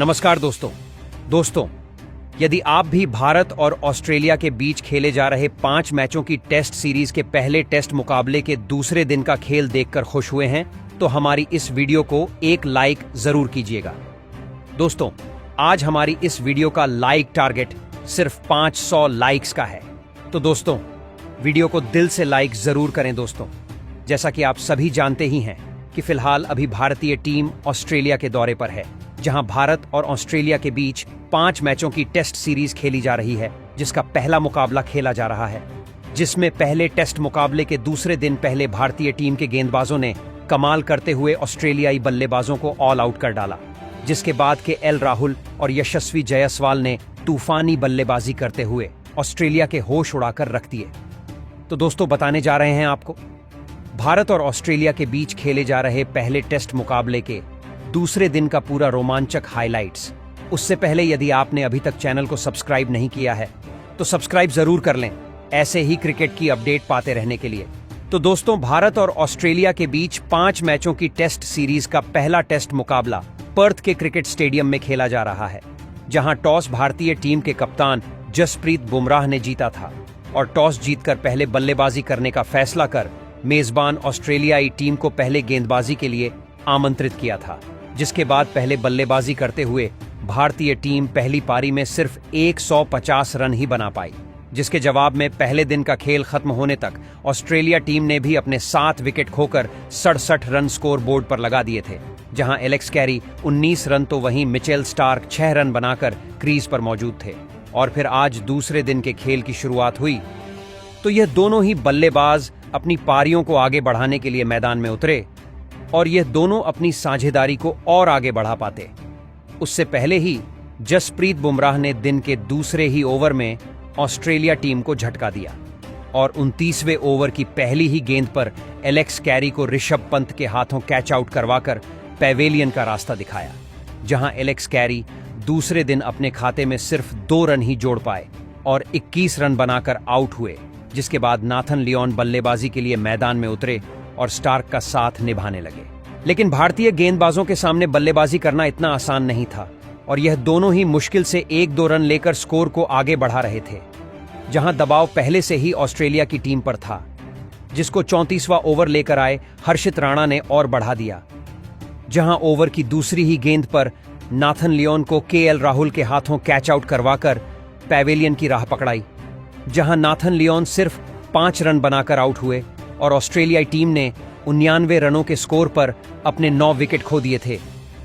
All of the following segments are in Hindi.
नमस्कार दोस्तों, यदि आप भी भारत और ऑस्ट्रेलिया के बीच खेले जा रहे 5 मैचों की टेस्ट सीरीज के पहले टेस्ट मुकाबले के दूसरे दिन का खेल देखकर खुश हुए हैं, तो हमारी इस वीडियो को एक लाइक जरूर कीजिएगा। दोस्तों, आज हमारी इस वीडियो का लाइक टारगेट सिर्फ 500 लाइक्स का है। तो दोस्तों, वीडियो को दिल से लाइक जरूर करें। दोस्तों, जैसा कि आप सभी जानते ही हैं कि फिलहाल अभी भारतीय टीम ऑस्ट्रेलिया के दौरे पर है, जहां भारत और ऑस्ट्रेलिया के बीच 5 मैचों की टेस्ट सीरीज खेली जा रही है, जिसका पहला मुकाबला खेला जा रहा है, जिसमें पहले टेस्ट मुकाबले के दूसरे दिन पहले भारतीय टीम के गेंदबाजों ने कमाल करते हुए ऑस्ट्रेलियाई बल्लेबाजों को ऑल आउट कर डाला, जिसके बाद के एल राहुल और यशस्वी जायसवाल ने तूफानी बल्लेबाजी करते हुए ऑस्ट्रेलिया के होश उड़ाकर रख दिए। तो दोस्तों, बताने जा रहे हैं आपको भारत और ऑस्ट्रेलिया के बीच खेले जा रहे पहले टेस्ट मुकाबले के दूसरे दिन का पूरा रोमांचक हाइलाइट्स। उससे पहले यदि आपने अभी तक चैनल को सब्सक्राइब नहीं किया है तो सब्सक्राइब जरूर कर लें, ऐसे ही क्रिकेट की अपडेट पाते रहने के लिए। तो दोस्तों, भारत और ऑस्ट्रेलिया के बीच 5 मैचों की टेस्ट सीरीज का पहला टेस्ट मुकाबला पर्थ के क्रिकेट स्टेडियम में खेला जा रहा है, जहां टॉस भारतीय टीम के कप्तान जसप्रीत बुमराह ने जीता था और टॉस जीतकर पहले बल्लेबाजी करने का फैसला कर मेजबान ऑस्ट्रेलियाई टीम को पहले गेंदबाजी के लिए आमंत्रित किया था, जिसके बाद पहले बल्लेबाजी करते हुए भारतीय टीम पहली पारी में सिर्फ 150 रन ही बना पाई, जिसके जवाब में पहले दिन का खेल खत्म होने तक ऑस्ट्रेलिया टीम ने भी अपने 7 विकेट खोकर 67 रन स्कोर बोर्ड पर लगा दिए थे, जहां एलेक्स कैरी 19 रन तो वहीं मिचेल स्टार्क 6 रन बनाकर क्रीज पर मौजूद थे। और फिर आज दूसरे दिन के खेल की शुरुआत हुई तो यह दोनों ही बल्लेबाज अपनी पारियों को आगे बढ़ाने के लिए मैदान में उतरे और यह दोनों अपनी साझेदारी को और आगे बढ़ा पाते। उससे पहले ही जसप्रीत बुमराह ने दिन के दूसरे ही ओवर में ऑस्ट्रेलिया टीम को झटका दिया और 29वें ओवर की पहली ही गेंद पर एलेक्स कैरी को ऋषभ पंत के हाथों कैच आउट करवाकर पैवेलियन का रास्ता दिखाया, जहां एलेक्स कैरी दूसरे दिन अपने खाते में सिर्फ 2 रन ही जोड़ पाए और 21 रन बनाकर आउट हुए, जिसके बाद नाथन लियोन बल्लेबाजी के लिए मैदान में उतरे और स्टार्क का साथ निभाने लगे। लेकिन भारतीय गेंदबाजों के सामने बल्लेबाजी करना इतना आसान नहीं था और यह दोनों ही मुश्किल से 1-2 रन लेकर स्कोर को आगे बढ़ा रहे थे, जहां दबाव पहले से ही ऑस्ट्रेलिया की टीम पर था, जिसको 34वां ओवर लेकर आए हर्षित राणा ने और बढ़ा दिया, जहां ओवर की दूसरी ही गेंद पर नाथन लियोन को केएल राहुल के हाथों कैच आउट करवाकर पैवेलियन की राह पकड़ाई, जहां नाथन लियोन सिर्फ 5 रन बनाकर आउट हुए और ऑस्ट्रेलियाई टीम ने 99 रनों के स्कोर पर अपने 9 विकेट खो दिए थे,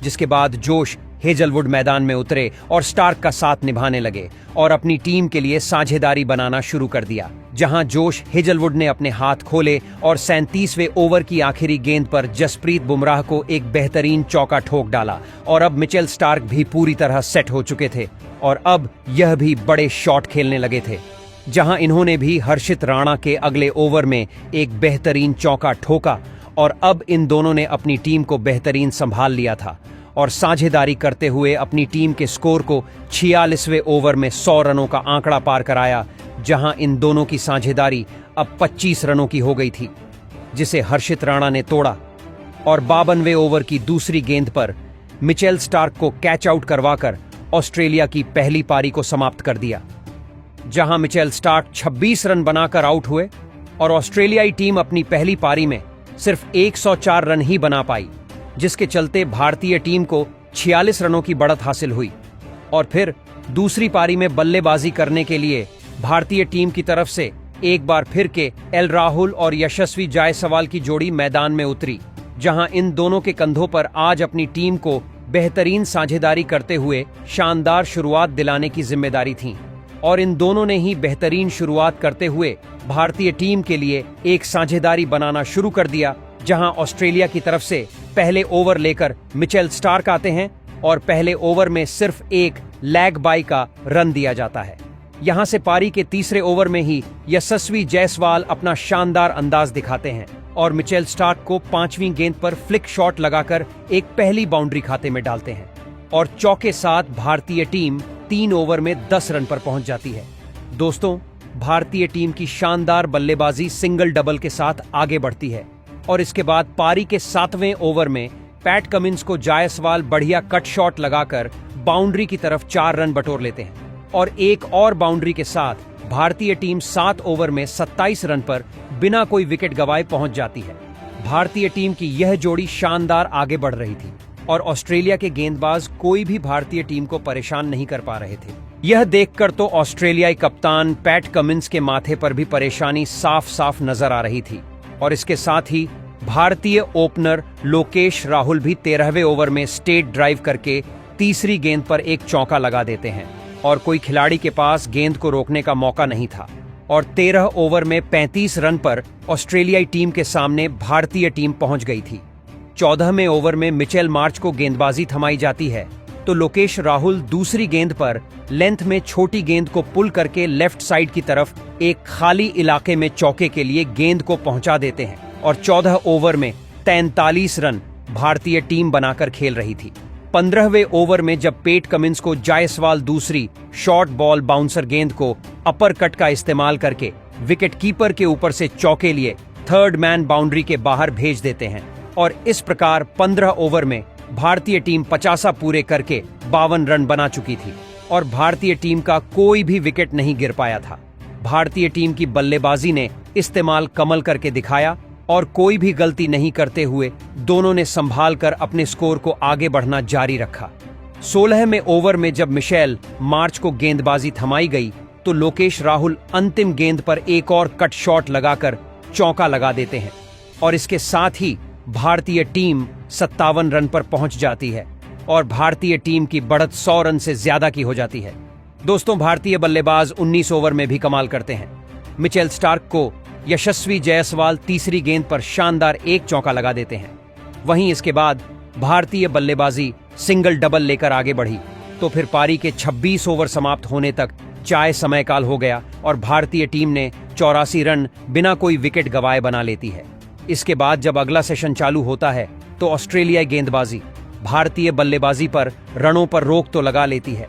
जिसके बाद जोश हेजलवुड मैदान में उतरे और स्टार्क का साथ निभाने लगे और अपनी टीम के लिए साझेदारी बनाना शुरू कर दिया, जहां जोश हेजलवुड ने अपने हाथ खोले और 37वें ओवर की आखिरी गेंद पर जसप्रीत बुमराह को एक बेहतरीन चौका ठोक डाला और अब मिचेल स्टार्क भी पूरी तरह सेट हो चुके थे और अब यह भी बड़े शॉट खेलने लगे थे, जहां इन्होंने भी हर्षित राणा के अगले ओवर में एक बेहतरीन चौका ठोका और अब इन दोनों ने अपनी टीम को बेहतरीन संभाल लिया था और साझेदारी करते हुए अपनी टीम के स्कोर को 46वें ओवर में 100 रनों का आंकड़ा पार कराया, जहां इन दोनों की साझेदारी अब 25 रनों की हो गई थी, जिसे हर्षित राणा ने तोड़ा और 52वें ओवर की दूसरी गेंद पर मिचेल स्टार्क को कैच आउट करवाकर ऑस्ट्रेलिया की पहली पारी को समाप्त कर दिया, जहां मिचेल स्टार्क 26 रन बनाकर आउट हुए और ऑस्ट्रेलियाई टीम अपनी पहली पारी में सिर्फ 104 रन ही बना पाई, जिसके चलते भारतीय टीम को 46 रनों की बढ़त हासिल हुई। और फिर दूसरी पारी में बल्लेबाजी करने के लिए भारतीय टीम की तरफ से एक बार फिर के एल राहुल और यशस्वी जायसवाल की जोड़ी मैदान में उतरी, जहां इन दोनों के कंधों पर आज अपनी टीम को बेहतरीन साझेदारी करते हुए शानदार शुरुआत दिलाने की जिम्मेदारी थी और इन दोनों ने ही बेहतरीन शुरुआत करते हुए भारतीय टीम के लिए एक साझेदारी बनाना शुरू कर दिया, जहां ऑस्ट्रेलिया की तरफ से पहले ओवर लेकर मिचेल स्टार्क आते हैं और पहले ओवर में सिर्फ एक लैग बाई का रन दिया जाता है। यहां से पारी के तीसरे ओवर में ही यशस्वी जायसवाल अपना शानदार अंदाज दिखाते हैं और मिचेल स्टार्क को 5वीं गेंद पर फ्लिक शॉट लगाकर एक पहली बाउंड्री खाते में डालते हैं और चौके साथ भारतीय टीम 3 ओवर में 10 रन पर पहुंच जाती है। दोस्तों, भारतीय टीम की शानदार बल्लेबाजी सिंगल डबल के साथ आगे बढ़ती है और इसके बाद पारी के 7वें ओवर में पैट कमिंस को जायसवाल बढ़िया कट शॉट लगाकर बाउंड्री की तरफ 4 रन बटोर लेते हैं और एक और बाउंड्री के साथ भारतीय टीम 7 ओवर में 27 रन पर बिना कोई विकेट गंवाए पहुंच जाती है। भारतीय टीम की यह जोड़ी शानदार आगे बढ़ रही थी और ऑस्ट्रेलिया के गेंदबाज कोई भी भारतीय टीम को परेशान नहीं कर पा रहे थे। यह देखकर तो ऑस्ट्रेलियाई कप्तान पैट कमिंस के माथे पर भी परेशानी साफ साफ नजर आ रही थी और इसके साथ ही भारतीय ओपनर लोकेश राहुल भी 13वें ओवर में स्टेट ड्राइव करके तीसरी गेंद पर एक चौका लगा देते हैं और कोई खिलाड़ी के पास गेंद को रोकने का मौका नहीं था और 13 ओवर में 35 रन पर ऑस्ट्रेलियाई टीम के सामने भारतीय टीम पहुंच गई थी। 14वें ओवर में मिचेल मार्च को गेंदबाजी थमाई जाती है तो लोकेश राहुल दूसरी गेंद पर लेंथ में छोटी गेंद को पुल करके लेफ्ट साइड की तरफ एक खाली इलाके में चौके के लिए गेंद को पहुंचा देते हैं और 14 ओवर में 43 रन भारतीय टीम बनाकर खेल रही थी। 15वें ओवर में जब पैट कमिंस को जायसवाल दूसरी शॉर्ट बॉल बाउंसर गेंद को अपर कट का इस्तेमाल करके विकेट कीपर के ऊपर से चौके लिए थर्ड मैन बाउंड्री के बाहर भेज देते हैं और इस प्रकार 15 ओवर में भारतीय टीम 50 पूरे करके 52 रन बना चुकी थी और भारतीय टीम का कोई भी विकेट नहीं गिर पाया था। भारतीय टीम की बल्लेबाजी ने इस्तेमाल कमल करके दिखाया और कोई भी गलती नहीं करते हुए दोनों ने संभाल कर अपने स्कोर को आगे बढ़ना जारी रखा। 16वें ओवर में जब मिशेल मार्च को गेंदबाजी थमाई गई तो लोकेश राहुल अंतिम गेंद पर एक और कट शॉट लगाकर चौका लगा देते हैं और इसके साथ ही भारतीय टीम 57 रन पर पहुंच जाती है और भारतीय टीम की बढ़त 100 रन से ज्यादा की हो जाती है। दोस्तों, भारतीय बल्लेबाज 19 ओवर में भी कमाल करते हैं। मिचेल स्टार्क को यशस्वी जायसवाल तीसरी गेंद पर शानदार एक चौका लगा देते हैं। वहीं इसके बाद भारतीय बल्लेबाजी सिंगल डबल लेकर आगे बढ़ी तो फिर पारी के 26 ओवर समाप्त होने तक चाय समय काल हो गया और भारतीय टीम ने 84 रन बिना कोई विकेट गंवाए बना लेती है। इसके बाद जब अगला सेशन चालू होता है तो ऑस्ट्रेलियाई गेंदबाजी भारतीय बल्लेबाजी पर रनों पर रोक तो लगा लेती है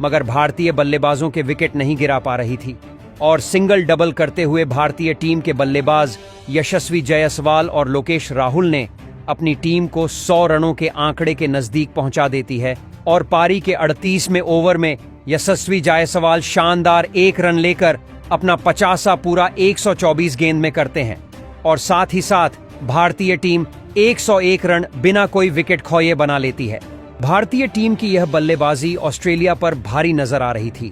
मगर भारतीय बल्लेबाजों के विकेट नहीं गिरा पा रही थी और सिंगल डबल करते हुए भारतीय टीम के बल्लेबाज यशस्वी जायसवाल और लोकेश राहुल ने अपनी टीम को 100 रनों के आंकड़े के नजदीक पहुंचा देती है और पारी के 38वें ओवर में यशस्वी जायसवाल शानदार 1 रन लेकर अपना 50 पूरा 124 गेंद में करते हैं और साथ ही साथ भारतीय टीम 101 रन बिना कोई विकेट खोए बना लेती है। भारतीय टीम की यह बल्लेबाजी ऑस्ट्रेलिया पर भारी नजर आ रही थी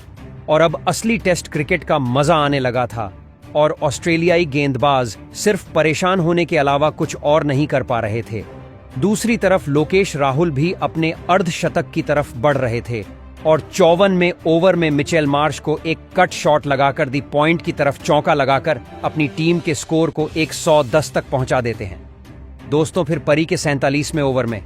और अब असली टेस्ट क्रिकेट का मजा आने लगा था और ऑस्ट्रेलियाई गेंदबाज सिर्फ परेशान होने के अलावा कुछ और नहीं कर पा रहे थे। दूसरी तरफ लोकेश राहुल भी अपने अर्धशतक की तरफ बढ़ रहे थे और 54वें ओवर में मिचेल मार्श को एक कट शॉट लगाकर दी पॉइंट की तरफ चौका लगाकर अपनी टीम के स्कोर को 110 तक पहुंचा देते हैं। दोस्तों, फिर परी के 47वें ओवर में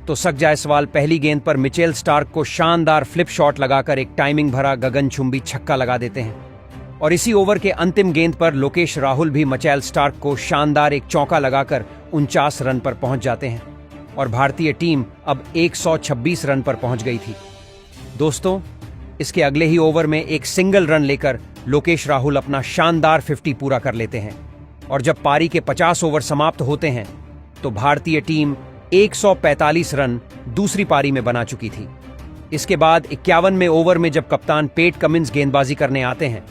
तो सक जायसवाल पहली गेंद पर मिचेल स्टार्क को शानदार फ्लिप शॉट लगाकर एक टाइमिंग भरा गगनचुंबी छक्का लगा देते हैं और इसी ओवर के अंतिम गेंद पर लोकेश राहुल भी मिचेल स्टार्क को शानदार एक चौका लगाकर 49 रन पर पहुंच जाते हैं और भारतीय टीम अब 126 रन पर पहुंच गई थी। दोस्तों, इसके अगले ही ओवर में एक सिंगल रन लेकर लोकेश राहुल अपना शानदार 50 पूरा कर लेते हैं और जब पारी के 50 ओवर समाप्त होते हैं तो भारतीय टीम 145 रन दूसरी पारी में बना चुकी थी। इसके बाद 51वें ओवर में जब कप्तान पैट कमिंस गेंदबाजी करने आते हैं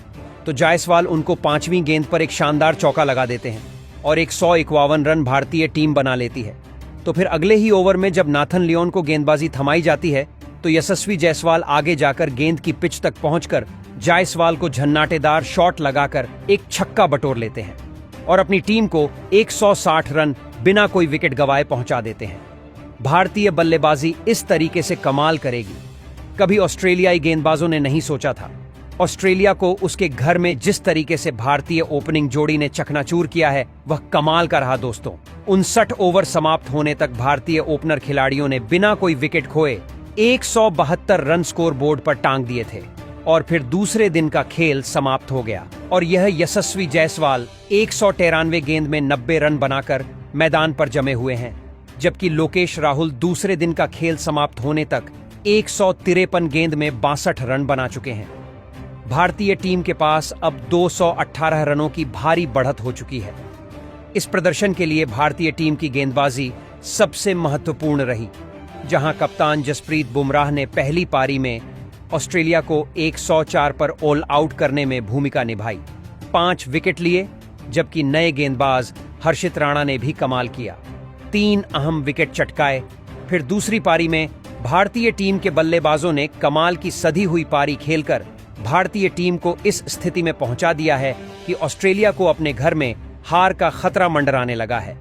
तो जायसवाल उनको 5वीं गेंद पर एक शानदार चौका लगा देते हैं और 151 रन भारतीय टीम बना लेती है। तो फिर अगले ही ओवर में जब नाथन लियोन को गेंदबाजी थमाई जाती है तो यशस्वी जायसवाल आगे जाकर गेंद की पिच तक पहुंचकर जायसवाल को झन्नाटेदार शॉट लगाकर एक छक्का बटोर लेते हैं और अपनी टीम को 160 रन बिना कोई विकेट गंवाए पहुंचा देते हैं। भारतीय बल्लेबाजी इस तरीके से कमाल करेगी कभी ऑस्ट्रेलियाई गेंदबाजों ने नहीं सोचा था। ऑस्ट्रेलिया को उसके घर में जिस तरीके से भारतीय ओपनिंग जोड़ी ने चकनाचूर किया है वह कमाल का रहा। दोस्तों, 59 ओवर समाप्त होने तक भारतीय ओपनर खिलाड़ियों ने बिना कोई विकेट खोए 172 रन स्कोर बोर्ड पर टांग दिए थे और फिर दूसरे दिन का खेल समाप्त हो गया और यह यशस्वी जायसवाल 193 गेंद में 90 रन बनाकर मैदान पर जमे हुए हैं, जबकि लोकेश राहुल दूसरे दिन का खेल समाप्त होने तक 153 गेंद में 62 रन बना चुके हैं। भारतीय टीम के पास अब 218 रनों की भारी बढ़त हो चुकी है। इस प्रदर्शन के लिए भारतीय टीम की गेंदबाजी सबसे महत्वपूर्ण रही, जहां कप्तान जसप्रीत बुमराह ने पहली पारी में ऑस्ट्रेलिया को 104 पर ऑल आउट करने में भूमिका निभाई, 5 विकेट लिए, जबकि नए गेंदबाज हर्षित राणा ने भी कमाल किया, 3 अहम विकेट चटकाए। फिर दूसरी पारी में भारतीय टीम के बल्लेबाजों ने कमाल की सधी हुई पारी खेलकर भारतीय टीम को इस स्थिति में पहुंचा दिया है कि ऑस्ट्रेलिया को अपने घर में हार का खतरा मंडराने लगा है।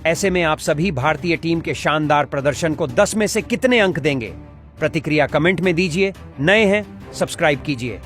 ऐसे में आप सभी भारतीय टीम के शानदार प्रदर्शन को 10 में से कितने अंक देंगे? प्रतिक्रिया कमेंट में दीजिए। नए हैं, सब्सक्राइब कीजिए।